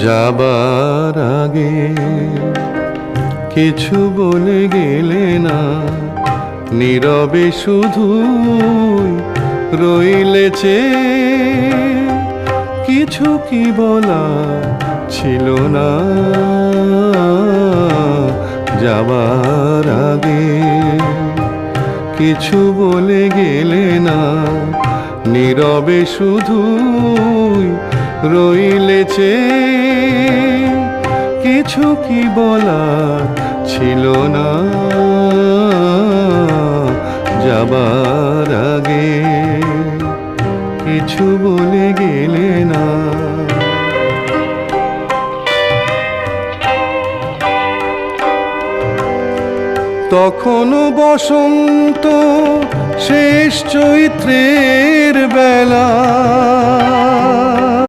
যাবার আগে কিছু বলে গেলে না, নীরবে শুধু রইলে চেয়ে। কিছু কি বলা ছিল না যাবার আগে, কিছু বলে গেলে না, নীরবে শুধু রইলে চেয়ে। কিছু কি বলা ছিল না যাবার আগে, কিছু বলে গেলে না। তখনও বসন্ত শেষ চৈত্রের বেলা,